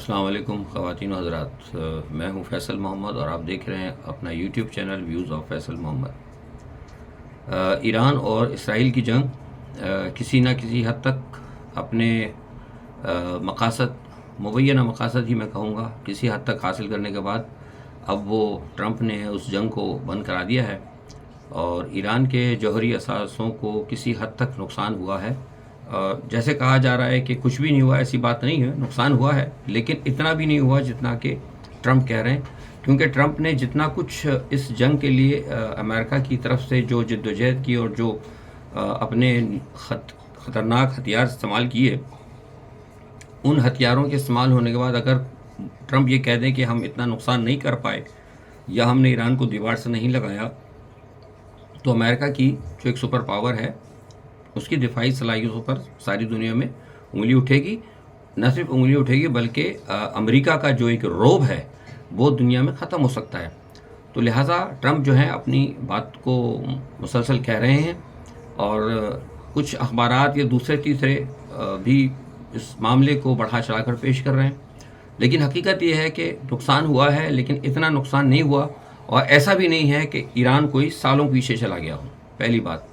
السلام علیکم خواتین و حضرات، میں ہوں فیصل محمد اور آپ دیکھ رہے ہیں اپنا YouTube channel views of Faisal Muhammad. Iran اور اسرائیل کی جنگ کسی نہ کسی حد تک اپنے مقاصد، مبینہ مقاصد ہی میں کہوں گا، کسی حد تک حاصل کرنے کے بعد اب وہ ٹرمپ نے اس جنگ کو بند کرا دیا ہے اور ایران کے جوہری اثاثوں کو کسی حد تک نقصان ہوا ہے۔ جیسے کہا جا رہا ہے کہ کچھ بھی نہیں ہوا، ایسی بات نہیں ہے، نقصان ہوا ہے لیکن اتنا بھی نہیں ہوا جتنا کہ ٹرمپ کہہ رہے ہیں، کیونکہ ٹرمپ نے جتنا کچھ اس جنگ کے لیے امریکہ کی طرف سے جو جدوجہد کی اور جو اپنے خطرناک ہتھیار استعمال کیے، ان ہتھیاروں کے استعمال ہونے کے بعد اگر ٹرمپ یہ کہہ دیں کہ ہم اتنا نقصان نہیں کر پائے یا ہم نے ایران کو دیوار سے نہیں لگایا، تو امریکہ کی جو ایک سپر پاور ہے اس کی دفاعی صلاحیتوں پر ساری دنیا میں انگلی اٹھے گی۔ نہ صرف انگلی اٹھے گی بلکہ امریکہ کا جو ایک رعب ہے وہ دنیا میں ختم ہو سکتا ہے۔ تو لہٰذا ٹرمپ جو ہے اپنی بات کو مسلسل کہہ رہے ہیں اور کچھ اخبارات یا دوسرے تیسرے بھی اس معاملے کو بڑھا چڑھا کر پیش کر رہے ہیں، لیکن حقیقت یہ ہے کہ نقصان ہوا ہے لیکن اتنا نقصان نہیں ہوا، اور ایسا بھی نہیں ہے کہ ایران کوئی سالوں پیچھے چلا گیا ہو، پہلی بات۔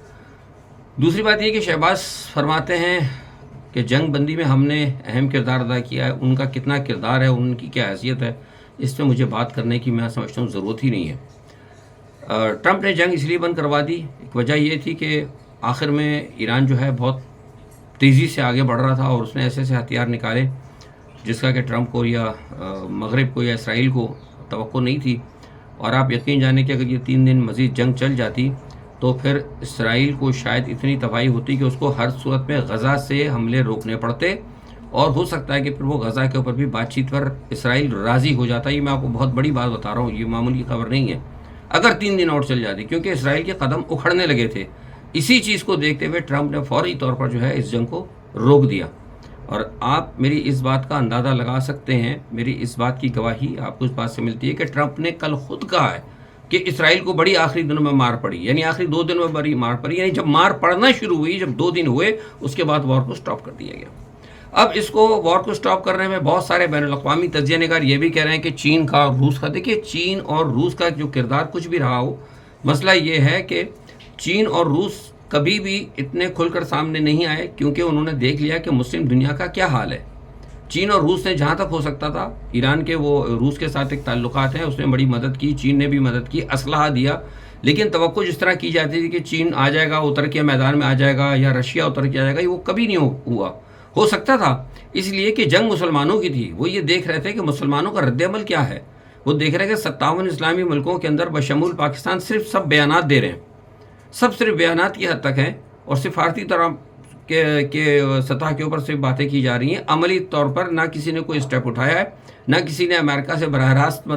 دوسری بات یہ کہ شہباز فرماتے ہیں کہ جنگ بندی میں ہم نے اہم کردار ادا کیا ہے، ان کا کتنا کردار ہے، ان کی کیا حیثیت ہے، اس پہ مجھے بات کرنے کی میں سمجھتا ہوں ضرورت ہی نہیں ہے۔ ٹرمپ نے جنگ اس لیے بند کروا دی، ایک وجہ یہ تھی کہ آخر میں ایران جو ہے بہت تیزی سے آگے بڑھ رہا تھا اور اس نے ایسے ایسے ہتھیار نکالے جس کا کہ ٹرمپ کو یا مغرب کو یا اسرائیل کو توقع نہیں تھی، اور آپ یقین جانیں کہ اگر یہ 3 دن مزید جنگ چل جاتی تو پھر اسرائیل کو شاید اتنی تباہی ہوتی کہ اس کو ہر صورت میں غزہ سے حملے روکنے پڑتے، اور ہو سکتا ہے کہ پھر وہ غزہ کے اوپر بھی بات چیت پر اسرائیل راضی ہو جاتا۔ یہ میں آپ کو بہت بڑی بات بتا رہا ہوں، یہ معمولی خبر نہیں ہے، اگر 3 دن اور چل جاتی، کیونکہ اسرائیل کے قدم اکھڑنے لگے تھے۔ اسی چیز کو دیکھتے ہوئے ٹرمپ نے فوری طور پر جو ہے اس جنگ کو روک دیا، اور آپ میری اس بات کا اندازہ لگا سکتے ہیں، میری اس بات کی گواہی آپ کو اس بات سے ملتی ہے کہ ٹرمپ نے کل خود کہا ہے کہ اسرائیل کو بڑی آخری دنوں میں مار پڑی، یعنی آخری 2 دنوں میں بڑی مار پڑی، یعنی جب مار پڑنا شروع ہوئی، جب 2 دن ہوئے اس کے بعد وار کو سٹاپ کر دیا گیا۔ اب اس کو وار کو سٹاپ کرنے میں بہت سارے بین الاقوامی تجزیہ نگار یہ بھی کہہ رہے ہیں کہ چین کا اور روس کا، دیکھیے چین اور روس کا جو کردار کچھ بھی رہا ہو، مسئلہ یہ ہے کہ چین اور روس کبھی بھی اتنے کھل کر سامنے نہیں آئے، کیونکہ انہوں نے دیکھ لیا کہ مسلم دنیا کا کیا حال ہے۔ چین اور روس نے جہاں تک ہو سکتا تھا، ایران کے وہ روس کے ساتھ ایک تعلقات ہیں، اس نے بڑی مدد کی، چین نے بھی مدد کی، اسلحہ دیا، لیکن توقع جس طرح کی جاتی تھی کہ چین آ جائے گا، اتر کے میدان میں آ جائے گا، یا رشیا اتر کے آ جائے گا، وہ کبھی نہیں ہوا۔ ہو سکتا تھا اس لیے کہ جنگ مسلمانوں کی تھی، وہ یہ دیکھ رہے تھے کہ مسلمانوں کا رد عمل کیا ہے، وہ دیکھ رہے کہ 57 اسلامی ملکوں کے اندر بشمول پاکستان سب بیانات دے رہے ہیں، صرف بیانات کی حد تک ہیں، اور سفارتی طرح کے سطح کے اوپر سے باتیں کی جا رہی ہیں، عملی طور پر نہ کسی نے کوئی اسٹیپ اٹھایا ہے، نہ کسی نے امریکہ سے براہ راست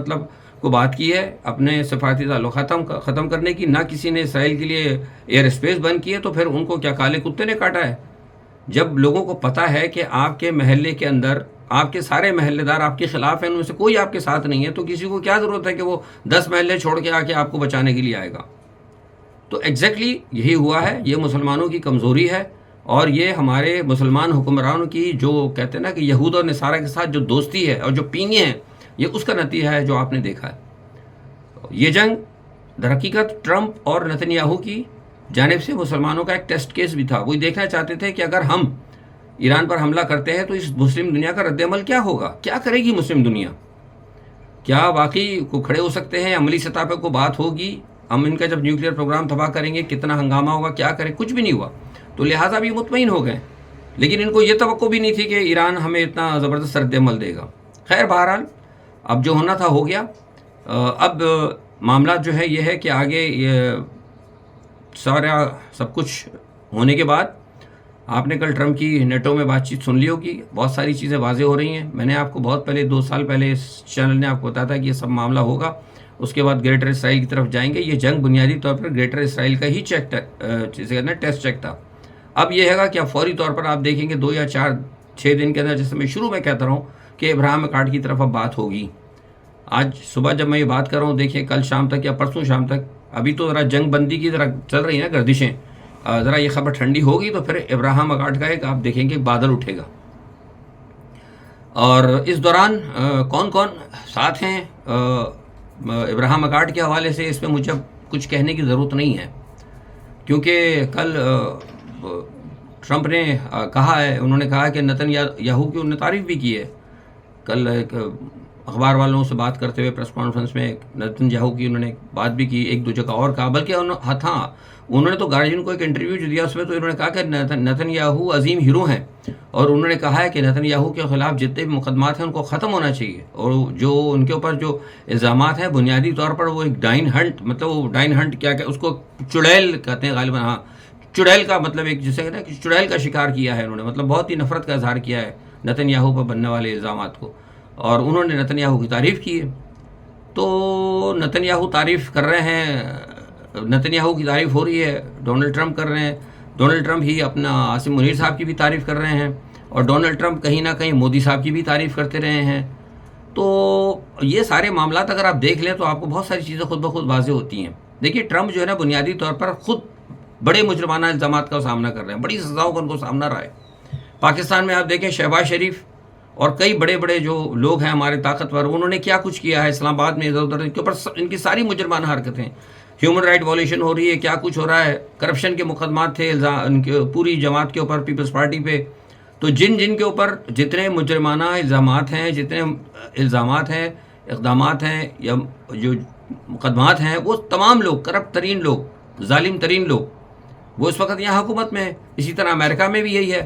کو بات کی ہے اپنے سفارتی تعلق ختم کرنے کی، نہ کسی نے اسرائیل کے لیے ایئر اسپیس بند کی ہے، تو پھر ان کو کیا کالے کتے نے کاٹا ہے؟ جب لوگوں کو پتہ ہے کہ آپ کے محلے کے اندر آپ کے سارے محلے دار آپ کے خلاف ہیں، ان میں سے کوئی آپ کے ساتھ نہیں ہے، تو کسی کو کیا ضرورت ہے کہ وہ 10 محلے چھوڑ کے آ کے آپ کو بچانے کے لیے آئے گا؟ تو ایگزیکٹلی یہی ہوا ہے، یہ مسلمانوں کی کمزوری ہے، اور یہ ہمارے مسلمان حکمرانوں کی جو کہتے ہیں نا کہ یہود اور نصارہ کے ساتھ جو دوستی ہے اور جو پینگے ہیں، یہ اس کا نتیجہ ہے جو آپ نے دیکھا ہے۔ یہ جنگ در حقیقت ٹرمپ اور نتنیاہو کی جانب سے مسلمانوں کا ایک ٹیسٹ کیس بھی تھا، وہ دیکھنا چاہتے تھے کہ اگر ہم ایران پر حملہ کرتے ہیں تو اس مسلم دنیا کا رد عمل کیا ہوگا، کیا کرے گی مسلم دنیا، کیا واقعی کو کھڑے ہو سکتے ہیں، عملی سطح پہ کوئی بات ہوگی، ہم ان کا جب نیوکلیئر پروگرام تباہ کریں گے کتنا ہنگامہ ہوگا، کیا کریں، کچھ بھی نہیں ہوا، تو لہٰذا بھی مطمئن ہو گئے، لیکن ان کو یہ توقع بھی نہیں تھی کہ ایران ہمیں اتنا زبردست رد عمل دے گا۔ خیر بہرحال اب جو ہونا تھا ہو گیا۔ اب معاملات جو ہے یہ ہے کہ آگے یہ سب کچھ ہونے کے بعد آپ نے کل ٹرمپ کی نیٹو میں بات چیت سن لی ہوگی، بہت ساری چیزیں واضح ہو رہی ہیں۔ میں نے آپ کو بہت پہلے 2 سال پہلے اس چینل نے آپ کو بتایا تھا کہ یہ سب معاملہ ہوگا، اس کے بعد گریٹر اسرائیل کی طرف جائیں گے۔ یہ جنگ بنیادی طور پر گریٹر اسرائیل کا ہی ٹیسٹ چیک تھا۔ اب یہ ہے گا کہ اب فوری طور پر آپ دیکھیں گے 2 یا 4-6 دن کے اندر، جیسے میں شروع میں کہتا رہا ہوں کہ ابراہیم اکارڈ کی طرف اب بات ہوگی۔ آج صبح جب میں یہ بات کر رہا ہوں، دیکھیں کل شام تک یا پرسوں شام تک، ابھی تو ذرا جنگ بندی کی ذرا چل رہی ہیں گردشیں، ذرا یہ خبر ٹھنڈی ہوگی تو پھر ابراہیم اکارڈ کا ایک آپ دیکھیں گے بادل اٹھے گا۔ اور اس دوران کون کون ساتھ ہیں ابراہیم اکارڈ کے حوالے سے اس میں مجھے کچھ کہنے کی ضرورت نہیں ہے، کیونکہ کل ٹرمپ نے کہا ہے، انہوں نے کہا کہ نتن یاہو کی انہوں نے تعریف بھی کی ہے. کل ایک اخبار والوں سے بات کرتے ہوئے پریس کانفرنس میں نتن یاہو کی انہوں نے بات بھی کی، ایک دو جگہ اور کہا، بلکہ انہوں نے تو گارجین کو ایک انٹرویو جو دیا اس میں تو انہوں نے کہا کہ نتن یاہو عظیم ہیرو ہیں، اور انہوں نے کہا ہے کہ نتن یاہو کے خلاف جتنے بھی مقدمات ہیں ان کو ختم ہونا چاہیے، اور جو ان کے اوپر جو الزامات ہیں بنیادی طور پر وہ ایک ڈائن ہنٹ، مطلب وہ ڈائن ہنٹ کیا کہ اس کو چڑیل کہتے ہیں غالباً، ہاں چڑیل کا مطلب ایک جسے کہتے ہیں کہ چڑیل کا شکار کیا ہے انہوں نے، مطلب بہت ہی نفرت کا اظہار کیا ہے نتن یاہو پر بننے والے الزامات کو، اور انہوں نے نتن یاہو کی تعریف کی ہے. تو نتن یاہو تعریف کر رہے ہیں، نتن یاہو کی تعریف ہو رہی ہے، ڈونلڈ ٹرمپ کر رہے ہیں، ڈونلڈ ٹرمپ ہی اپنا عاصم منیر صاحب کی بھی تعریف کر رہے ہیں، اور ڈونلڈ ٹرمپ کہیں نہ کہیں مودی صاحب کی بھی تعریف کرتے رہے ہیں. تو یہ سارے معاملات اگر آپ دیکھ لیں تو آپ کو بہت ساری چیزیں خود بخود واضح ہوتی ہیں. دیکھیے ٹرمپ جو ہے نا بنیادی طور پر خود بڑے مجرمانہ الزامات کا سامنا کر رہے ہیں، بڑی سزاؤں کا ان کو سامنا رہا ہے. پاکستان میں آپ دیکھیں شہباز شریف اور کئی بڑے بڑے جو لوگ ہیں ہمارے طاقتور، انہوں نے کیا کچھ کیا ہے اسلام آباد میں، ادھر ادھر ان کے اوپر ان کی ساری مجرمانہ حرکتیں، ہیومن رائٹ وائلیشن ہو رہی ہے، کیا کچھ ہو رہا ہے، کرپشن کے مقدمات تھے ان کے پوری جماعت کے اوپر، پیپلز پارٹی پہ. تو جن کے اوپر جتنے مجرمانہ الزامات ہیں، جتنے الزامات ہیں، اقدامات ہیں یا جو مقدمات ہیں، وہ تمام لوگ کرپٹ ترین لوگ، ظالم ترین لوگ وہ اس وقت یہاں حکومت میں ہے. اسی طرح امریکہ میں بھی یہی ہے.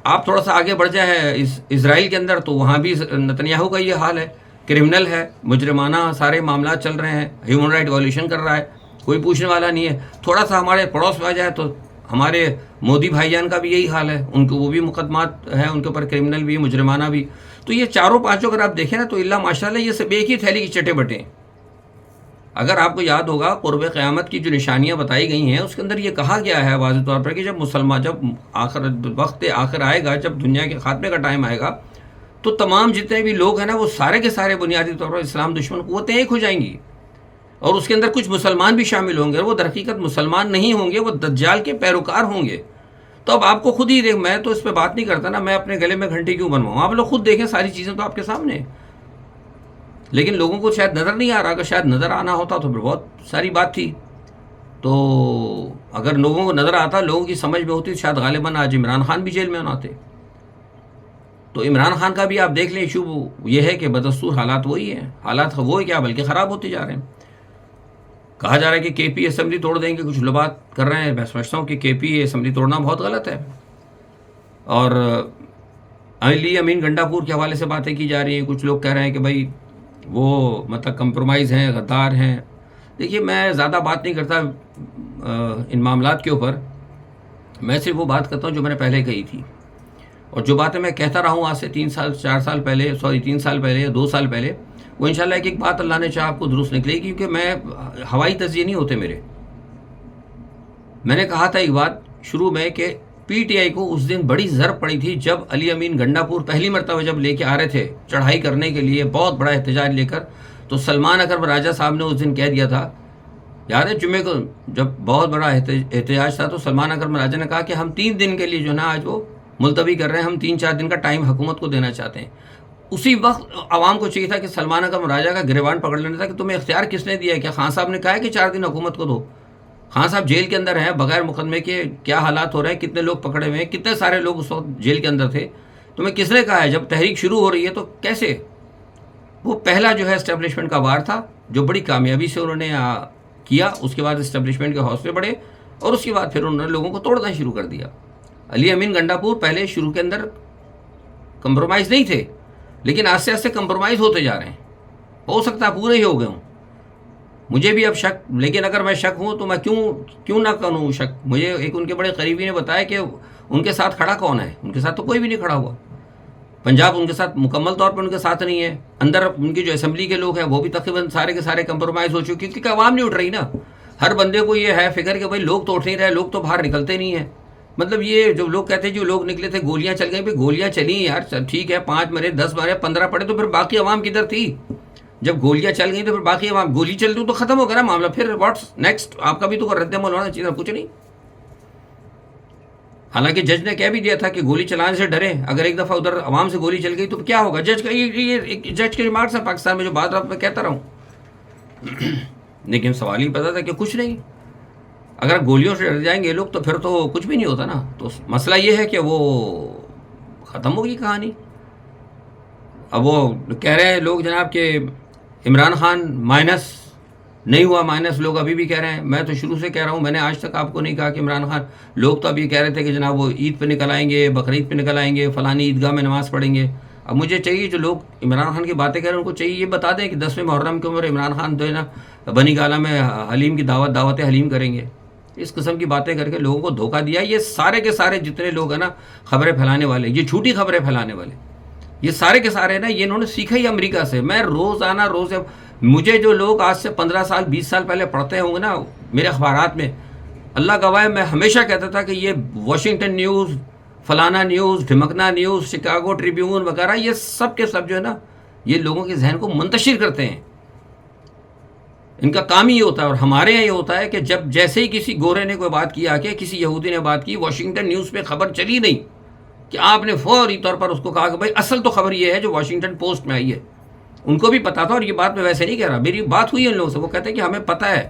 آپ تھوڑا سا آگے بڑھ جائیں اسرائیل کے اندر تو وہاں بھی نتن یاہو کا یہ حال ہے، کرمنل ہے، مجرمانہ سارے معاملات چل رہے ہیں، ہیومن رائٹ وائلیشن کر رہا ہے، کوئی پوچھنے والا نہیں ہے. تھوڑا سا ہمارے پڑوس میں آ جائے تو ہمارے مودی بھائی جان کا بھی یہی حال ہے، ان کو وہ بھی مقدمات ہیں، ان کے اوپر کرمنل بھی مجرمانہ بھی. تو یہ چاروں پانچوں اگر آپ دیکھیں نا تو اللہ ماشاء اللہ یہ سب ایک ہی تھیلی کی چٹے بٹے ہیں. اگر آپ کو یاد ہوگا قرب قیامت کی جو نشانیاں بتائی گئی ہیں اس کے اندر یہ کہا گیا ہے واضح طور پر کہ جب وقت آخر آئے گا، جب دنیا کے خاتمے کا ٹائم آئے گا تو تمام جتنے بھی لوگ ہیں نا وہ سارے کے سارے بنیادی طور پر اسلام دشمن قوتیں ایک ہو جائیں گی، اور اس کے اندر کچھ مسلمان بھی شامل ہوں گے، اور وہ در حقیقت مسلمان نہیں ہوں گے، وہ دجال کے پیروکار ہوں گے. تو اب آپ کو خود ہی دیکھ، میں تو اس پہ بات نہیں کرتا نا، میں اپنے گلے میں گھنٹی کیوں بنواؤں، آپ لوگ خود دیکھیں، ساری چیزیں تو آپ کے سامنے. لیکن لوگوں کو شاید نظر نہیں آ رہا، اگر شاید نظر آنا ہوتا تو پھر بہت ساری بات تھی. تو اگر لوگوں کو نظر آتا، لوگوں کی سمجھ میں ہوتی، شاید غالباً آج عمران خان بھی جیل میں نہ آتے. تو عمران خان کا بھی آپ دیکھ لیں ایشو یہ ہے کہ بدستور حالات وہی ہیں، حالات وہی کیا بلکہ خراب ہوتے جا رہے ہیں. کہا جا رہا ہے کہ کے پی اسمبلی توڑ دیں گے، کچھ لوگ بات کر رہے ہیں، میں سمجھتا ہوں کہ کے پی اسمبلی توڑنا بہت غلط ہے. اور علی امین گنڈا پور کے حوالے سے باتیں کی جا رہی ہیں، کچھ لوگ کہہ رہے ہیں کہ بھائی وہ مطلب کمپرومائز ہیں، غدار ہیں. دیکھیے میں زیادہ بات نہیں کرتا ان معاملات کے اوپر، میں صرف وہ بات کرتا ہوں جو میں نے پہلے کہی تھی، اور جو باتیں میں کہتا رہا ہوں آج سے 3 سال پہلے یا 2 سال پہلے، وہ انشاءاللہ ایک بات اللہ نے چاہا آپ کو درست نکلے گی، کیونکہ میں ہوائی تجزیے نہیں ہوتے میرے. میں نے کہا تھا ایک بات شروع میں کہ پی ٹی آئی کو اس دن بڑی ضرب پڑی تھی جب علی امین گنڈا پور پہلی مرتبہ جب لے کے آ رہے تھے چڑھائی کرنے کے لیے بہت بڑا احتجاج لے کر، تو سلمان اکرم راجہ صاحب نے اس دن کہہ دیا تھا، یاد ہے جمعے کو جب بہت بڑا احتجاج تھا تو سلمان اکرم راجہ نے کہا کہ ہم 3 دن کے لیے جو ہے نا آج وہ ملتوی کر رہے ہیں، ہم 3-4 دن کا ٹائم حکومت کو دینا چاہتے ہیں. اسی وقت عوام کو چاہیے تھا کہ سلمان اکرم راجہ کا گریبان پکڑ لینا تھا کہ تمہیں اختیار کس نے دیا ہے، کیا خان صاحب نے کہا ہے کہ 4 دن حکومت کو دو؟ خان صاحب جیل کے اندر ہیں بغیر مقدمے کے، کیا حالات ہو رہے ہیں، کتنے لوگ پکڑے ہوئے ہیں، کتنے سارے لوگ اس وقت جیل کے اندر تھے. تمہیں کس نے کہا ہے؟ جب تحریک شروع ہو رہی ہے تو کیسے؟ وہ پہلا جو ہے اسٹیبلشمنٹ کا وار تھا جو بڑی کامیابی سے انہوں نے کیا. اس کے بعد اسٹیبلشمنٹ کے حوصلے بڑھے اور اس کے بعد پھر انہوں نے لوگوں کو توڑنا شروع کر دیا. علی امین گنڈا پور پہلے شروع کے اندر کمپرومائز نہیں تھے، لیکن آہستہ آہستہ کمپرومائز ہوتے جا رہے ہیں. ہو سکتا ہے پورے ہی ہو گئے ہوں، مجھے بھی اب شک، لیکن اگر میں شک ہوں تو میں کیوں نہ کروں شک. مجھے ایک ان کے بڑے قریبی نے بتایا کہ ان کے ساتھ کھڑا کون ہے، ان کے ساتھ تو کوئی بھی نہیں کھڑا ہوا. پنجاب ان کے ساتھ مکمل طور پر ان کے ساتھ نہیں ہے، اندر ان کی جو اسمبلی کے لوگ ہیں وہ بھی تقریباً سارے کے سارے کمپرومائز ہو چکے، کیونکہ عوام نہیں اٹھ رہی نا. ہر بندے کو یہ ہے فکر کہ بھائی لوگ تو اٹھ نہیں رہے، لوگ تو باہر نکلتے نہیں ہیں. مطلب یہ جو لوگ کہتے ہیں جو لوگ نکلے تھے گولیاں چل گئی، بھائی گولیاں چلی یار ٹھیک ہے، 5 مرے 10 مرے 15 پڑے، تو پھر باقی عوام کدھر تھی؟ جب گولیاں چل گئی تو پھر باقی عوام، گولی چل دوں تو ختم ہو گیا نا معاملہ. پھر واٹس نیکسٹ؟ آپ کا بھی تو رد عمل ہونا چاہیے، کچھ نہیں. حالانکہ جج نے کہہ بھی دیا تھا کہ گولی چلانے سے ڈریں، اگر ایک دفعہ ادھر عوام سے گولی چل گئی تو کیا ہوگا. جج کا یہ جج کے ریمارکس ہے پاکستان میں، جو بات میں کہتا رہا ہوں. لیکن سوال ہی پتا تھا کہ کچھ نہیں، اگر گولیوں سے ڈر جائیں گے لوگ تو پھر تو کچھ بھی نہیں ہوتا نا. تو مسئلہ یہ ہے کہ وہ ختم ہوگی کہانی. اب وہ کہہ رہے ہیں لوگ جناب کہ عمران خان مائنس نہیں ہوا. مائنس لوگ ابھی بھی کہہ رہے ہیں. میں تو شروع سے کہہ رہا ہوں، میں نے آج تک آپ کو نہیں کہا کہ عمران خان. لوگ تو ابھی کہہ رہے تھے کہ جناب وہ عید پہ نکل آئیں گے، بقرعید پہ نکل آئیں گے، فلانی عیدگاہ میں نماز پڑھیں گے. اب مجھے چاہیے جو لوگ عمران خان کی باتیں کہہ رہے ہیں ان کو چاہیے یہ بتا دیں کہ 10ویں محرم کے عمر عمران خان جو ہے نا بنی گالہ میں حلیم کی دعوت حلیم کریں گے. اس قسم کی باتیں کر کے لوگوں کو دھوکہ دیا. یہ سارے کے سارے جتنے لوگ ہیں نا خبریں پھیلانے والے، یہ جھوٹی خبریں پھیلانے والے، یہ سارے کے سارے نا یہ انہوں نے سیکھا ہی امریکہ سے. میں روزانہ مجھے جو لوگ آج سے 15 سال 20 سال پہلے پڑھتے ہوں گے نا میرے اخبارات میں، اللہ گواہ ہے میں ہمیشہ کہتا تھا کہ یہ واشنگٹن نیوز، فلانا نیوز، ڈھمکنا نیوز، شکاگو ٹریبیون وغیرہ، یہ سب کے سب جو ہے نا یہ لوگوں کے ذہن کو منتشر کرتے ہیں. ان کا کام ہی یہ ہوتا ہے. اور ہمارے یہاں یہ ہوتا ہے کہ جب جیسے ہی کسی گورے نے کوئی بات کی، آ کے کسی یہودی نے بات کی، واشنگٹن نیوز پہ خبر چلی نہیں کہ آپ نے فوری طور پر اس کو کہا کہ بھائی اصل تو خبر یہ ہے جو واشنگٹن پوسٹ میں آئی ہے. ان کو بھی پتا تھا، اور یہ بات میں ویسے نہیں کہہ رہا، میری بات ہوئی ہے ان لوگوں سے. وہ کہتے ہیں کہ ہمیں پتہ ہے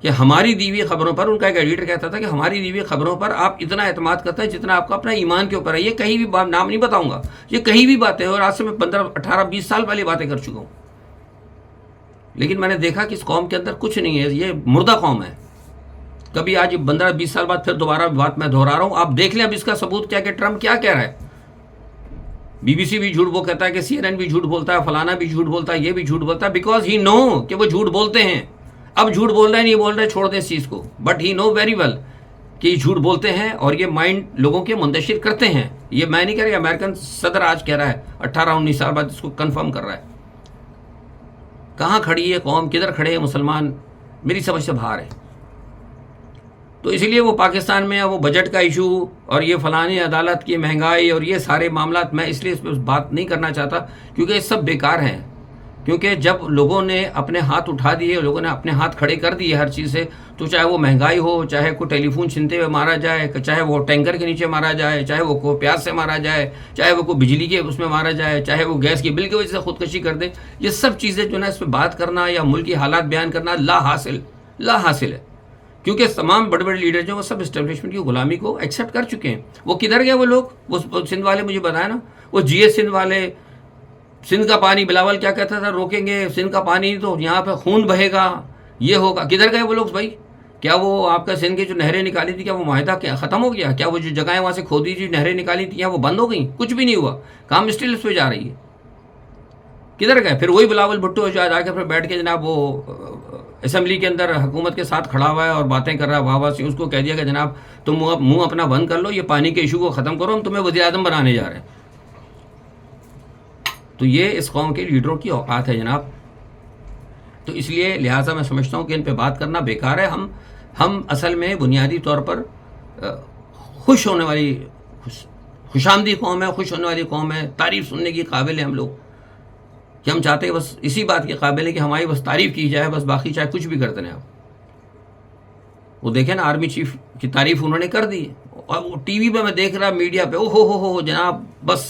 کہ ہماری دی ہوئی خبروں پر، ان کا ایک ایڈیٹر کہتا تھا کہ ہماری دی ہوئی خبروں پر آپ اتنا اعتماد کرتے ہیں جتنا آپ کا اپنا ایمان کے اوپر ہے. یہ کہیں بھی نام نہیں بتاؤں گا، یہ کہیں بھی باتیں، اور آج سے میں 15 18 20 سال پہلے باتیں کر چکا ہوں. لیکن میں نے دیکھا کہ اس قوم کے اندر کچھ نہیں ہے، یہ مردہ قوم ہے. کبھی آج 15 20 سال بعد پھر دوبارہ بات میں دہرا رہا ہوں. آپ دیکھ لیں اب اس کا ثبوت کیا کہ ٹرمپ کیا کہہ رہا ہے. بی بی سی بھی جھوٹ وہ کہتا ہے کہ CNN بھی جھوٹ بولتا ہے، فلانا بھی جھوٹ بولتا ہے، یہ بھی جھوٹ بولتا ہے. بیکاز ہی نو کہ وہ جھوٹ بولتے ہیں. اب جھوٹ بول رہے ہیں نہیں بول رہے چھوڑ دیں اس چیز کو، but he know very well کہ یہ جھوٹ بولتے ہیں اور یہ مائنڈ لوگوں کے منتشر کرتے ہیں. یہ میں نہیں کہہ رہا، امریکن صدر آج کہہ رہا ہے 18 19 سال بعد اس کو کنفرم کر رہا ہے. کہاں کھڑی ہے قوم، کدھر کھڑے ہیں مسلمان، میری سمجھ سے باہر ہے. تو اسی لیے وہ پاکستان میں وہ بجٹ کا ایشو اور یہ فلانی عدالت کی مہنگائی اور یہ سارے معاملات، میں اس لیے اس پہ بات نہیں کرنا چاہتا کیونکہ یہ سب بیکار ہیں. کیونکہ جب لوگوں نے اپنے ہاتھ اٹھا دیے، لوگوں نے اپنے ہاتھ کھڑے کر دیے ہر چیز سے، تو چاہے وہ مہنگائی ہو، چاہے کوئی ٹیلی فون چھنتے ہوئے مارا جائے، چاہے وہ ٹینکر کے نیچے مارا جائے، چاہے وہ کوئی پیاز سے مارا جائے، چاہے وہ کوئی بجلی کے اس میں مارا جائے، چاہے وہ گیس کی بل کی وجہ سے خودکشی کر دے، یہ سب چیزیں جو نا اس پہ بات کرنا یا ملک کی حالات بیان کرنا لا حاصل ہے. کیونکہ تمام بڑے بڑے لیڈر جو وہ سب اسٹیبلشمنٹ کی غلامی کو ایکسیپٹ کر چکے ہیں. وہ کدھر گئے وہ لوگ؟ وہ سندھ والے مجھے بتایا نا، وہ جی ایس سندھ والے، سندھ کا پانی بلاول کیا کہتا تھا، روکیں گے سندھ کا پانی تو یہاں پہ خون بہے گا، یہ ہوگا. کدھر گئے وہ لوگ بھائی؟ کیا وہ آپ کا سندھ کی جو نہریں نکالی تھی کیا وہ معاہدہ کیا ختم ہو گیا؟ کیا وہ جو جگہیں وہاں سے کھودی تھی نہریں نکالی تھی کیا وہ بند ہو گئیں؟ کچھ بھی نہیں ہوا، کام اسٹل اس پہ جا رہی ہے. کدھر گئے؟ پھر وہی بلاول بھٹو جا کے پھر بیٹھ کے جناب وہ اسمبلی کے اندر حکومت کے ساتھ کھڑا ہوا ہے اور باتیں کر رہا ہے، واہ سے اس کو کہہ دیا کہ جناب تم منہ اپنا بند کر لو، یہ پانی کے ایشو کو ختم کرو، ہم تمہیں وزیر اعظم بنانے جا رہے ہیں. تو یہ اس قوم کے لیڈروں کی اوقات ہے جناب. تو اس لیے لہٰذا میں سمجھتا ہوں کہ ان پہ بات کرنا بیکار ہے. ہم اصل میں بنیادی طور پر خوش ہونے والی خوش آمدید قوم ہے، خوش ہونے والی قوم ہے، تعریف سننے کی قابل ہے ہم لوگ، کہ ہم چاہتے ہیں بس اسی بات کے قابل ہے کہ ہماری بس تعریف کی جائے، بس باقی چاہے کچھ بھی کرتے رہیں آپ. وہ دیکھیں نا آرمی چیف کی تعریف انہوں نے کر دی، اور وہ ٹی وی پہ میں دیکھ رہا میڈیا پہ، او ہو جناب بس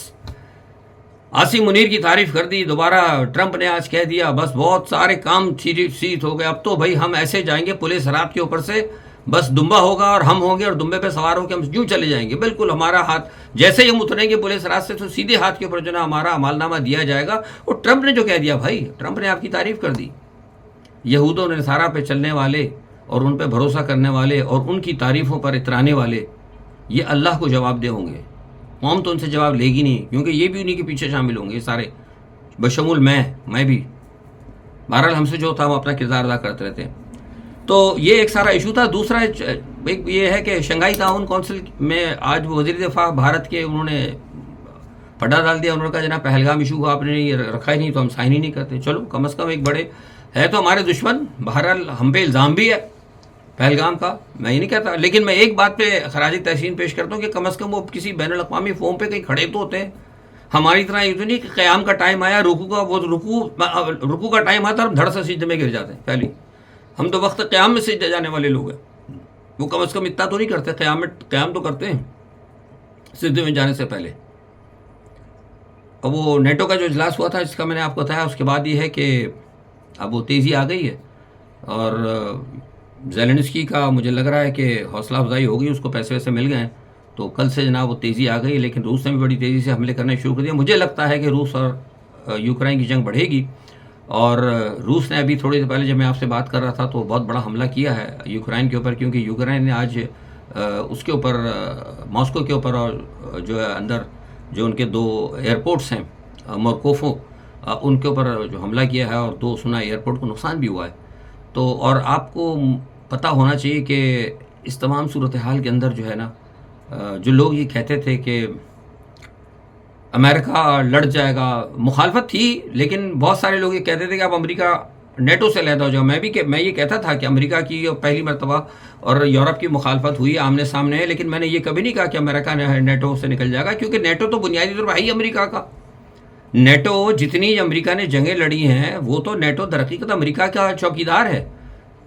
عاصم منیر کی تعریف کر دی. دوبارہ ٹرمپ نے آج کہہ دیا بس بہت سارے کام سیٹ ہو گئے، اب تو بھائی ہم ایسے جائیں گے پولیس رات کے اوپر سے، بس دمبا ہوگا اور ہم ہوں گے اور دمبے پہ سوار ہو کے ہم یوں چلے جائیں گے. بالکل ہمارا ہاتھ جیسے ہی ہم اتریں گے پولیس رات سے تو سیدھے ہاتھ کے اوپر جو نا ہمارا عمالنامہ دیا جائے گا. اور ٹرمپ نے جو کہہ دیا بھائی، ٹرمپ نے آپ کی تعریف کر دی. یہود و نصارہ پہ چلنے والے اور ان پہ بھروسہ کرنے والے اور ان کی تعریفوں پر اترانے والے یہ اللہ کو جواب دہ ہوں گے. قوم تو ان سے جواب لے گی نہیں، کیونکہ یہ بھی انہی کے پیچھے شامل ہوں گے یہ سارے، بشمول میں بھی. بہرحال ہم سے جو تھا وہ اپنا کردار ادا کرتے رہتے ہیں. تو یہ ایک سارا ایشو تھا. دوسرا ایک یہ ہے کہ شنگھائی تعاون کونسل میں آج وزیر دفاع بھارت کے انہوں نے پڈا ڈال دیا. انہوں نے کہا جناب پہلگام ایشو کو آپ نے رکھا ہی نہیں تو ہم سائن ہی نہیں کرتے. چلو کم از کم ایک بڑے ہے تو ہمارے دشمن، بہرحال ہم پہ الزام بھی ہے پہلگام کا، میں یہ نہیں کہتا، لیکن میں ایک بات پہ خراج تحسین پیش کرتا ہوں کہ کم از کم وہ کسی بین الاقوامی فورم پہ کہیں کھڑے تو ہوتے ہیں. ہماری طرح یہ تو نہیں کہ قیام کا ٹائم آیا، رکوع کا ٹائم آتا اور ہم دھڑ سے سجدے میں گر جاتے ہیں. پہلی ہم تو وقت قیام میں سجدے جانے والے لوگ ہیں. وہ کم از کم اتنا تو نہیں کرتے، قیام تو کرتے ہیں سدھے میں جانے سے پہلے۔ اب وہ نیٹو کا جو اجلاس ہوا تھا جس کا میں نے آپ کو بتایا، اس کے بعد یہ ہے کہ اب وہ تیزی آ گئی ہے، اور زیلنسکی کا مجھے لگ رہا ہے کہ حوصلہ افزائی ہو گئی، اس کو پیسے ویسے مل گئے ہیں، تو کل سے جناب وہ تیزی آ گئی۔ لیکن روس نے بھی بڑی تیزی سے حملے کرنے شروع کر دیا۔ مجھے لگتا ہے کہ روس اور یوکرائن کی جنگ بڑھے گی، اور روس نے ابھی تھوڑی دیر پہلے جب میں آپ سے بات کر رہا تھا تو بہت بڑا حملہ کیا ہے یوکرائن کے اوپر، کیونکہ یوکرائن نے آج اس کے اوپر ماسکو کے اوپر، اور جو ہے اندر جو ان کے 2 ایئرپورٹس ہیں مورکوفو، ان کے اوپر جو حملہ کیا ہے، اور 2 سنا ایئرپورٹ کو نقصان بھی ہوا ہے۔ تو اور آپ کو پتہ ہونا چاہیے کہ اس تمام صورتحال کے اندر جو ہے نا، جو لوگ یہ کہتے تھے کہ امریکہ لڑ جائے گا، مخالفت تھی، لیکن بہت سارے لوگ یہ کہتے تھے کہ اب امریکہ نیٹو سے علیحدہ ہو جائے۔ میں یہ کہتا تھا کہ امریکہ کی پہلی مرتبہ اور یورپ کی مخالفت ہوئی آمنے سامنے ہے، لیکن میں نے یہ کبھی نہیں کہا کہ امریکہ نیٹو سے نکل جائے گا، کیونکہ نیٹو تو بنیادی طور پر ہے ہی امریکہ کا۔ نیٹو جتنی امریکہ نے جنگیں لڑی ہیں، وہ تو نیٹو در حقیقت امریکہ کا چوکیدار ہے،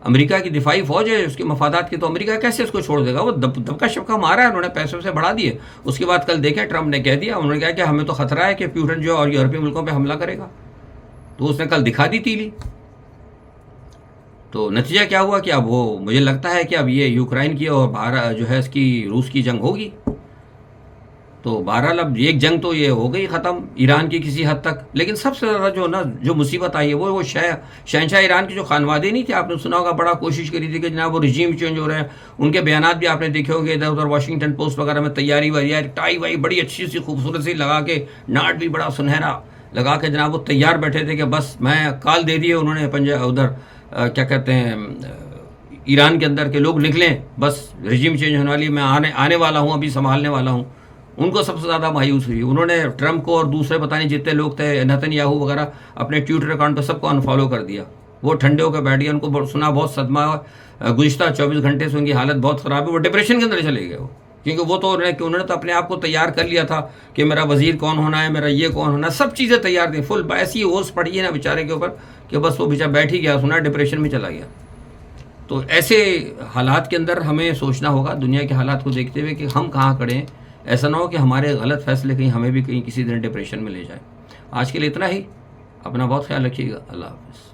امریکہ کی دفاعی فوج ہے اس کے مفادات کی، تو امریکہ کیسے اس کو چھوڑ دے گا؟ وہ دبکا شبکا مارا ہے انہوں نے، پیسوں سے بڑھا دیے۔ اس کے بعد کل دیکھیں ٹرمپ نے کہہ دیا، انہوں نے کہا کہ ہمیں تو خطرہ ہے کہ پیوٹن جو اور یورپی ملکوں پہ حملہ کرے گا، تو اس نے کل دکھا دی تیلی۔ تو نتیجہ کیا ہوا کہ اب وہ مجھے لگتا ہے کہ اب یہ یوکرائن کی اور جو ہے اس کی روس کی جنگ ہوگی، تو بہرحال اب ایک جنگ تو یہ ہو گئی ختم ایران کی کسی حد تک۔ لیکن سب سے زیادہ جو مصیبت آئی ہے وہ شہنشاہ ایران کے جو خانوادے نہیں تھے، آپ نے سنا ہوگا، بڑا کوشش کری تھی کہ جناب وہ رجیم چینج ہو رہے ہیں، ان کے بیانات بھی آپ نے دیکھے ہوں گے ادھر ادھر واشنگٹن پوسٹ وغیرہ میں، تیاری ٹائی وائی بڑی اچھی سی خوبصورت سی لگا کے، ناٹ بھی بڑا سنہرا لگا کے جناب وہ تیار بیٹھے تھے کہ بس میں کال دے دیے انہوں نے ادھر کیا کہتے ہیں ایران کے اندر کے لوگ نکلیں، بس رجیم چینج ہونے والی، میں آنے والا ہوں، ابھی سنبھالنے والا ہوں۔ ان کو سب سے زیادہ مایوس ہوئی، انہوں نے ٹرمپ کو اور دوسرے پتہ نہیں جتنے لوگ تھے نتن یاہو وغیرہ اپنے ٹویٹر اکاؤنٹ پہ سب کو انفالو کر دیا۔ وہ ٹھنڈے ہو کے بیٹھ گئے، ان کو سنا بہت صدمہ ہوا، گزشتہ 24 گھنٹے سے ان کی حالت بہت خراب ہے، وہ ڈپریشن کے اندر چلے گئے، کیونکہ وہ تو انہوں نے تو اپنے آپ کو تیار کر لیا تھا کہ میرا وزیر کون ہونا ہے، میرا یہ کون ہونا ہے، سب چیزیں تیار تھیں، فل ایسی اوس پڑی ہے نا بیچارے کے اوپر کہ بس وہ بیچارہ بیٹھ ہی گیا، سنا ڈپریشن میں چلا گیا۔ تو ایسے حالات کے اندر ہمیں سوچنا ہوگا دنیا کے حالات کو دیکھتے ہوئے کہ ہم کہاں کھڑے ہیں، ایسا نہ ہو کہ ہمارے غلط فیصلے کہیں ہمیں بھی کہیں کسی دن ڈپریشن میں لے جائے۔ آج کے لیے اتنا ہی، اپنا بہت خیال رکھیے گا، اللہ حافظ۔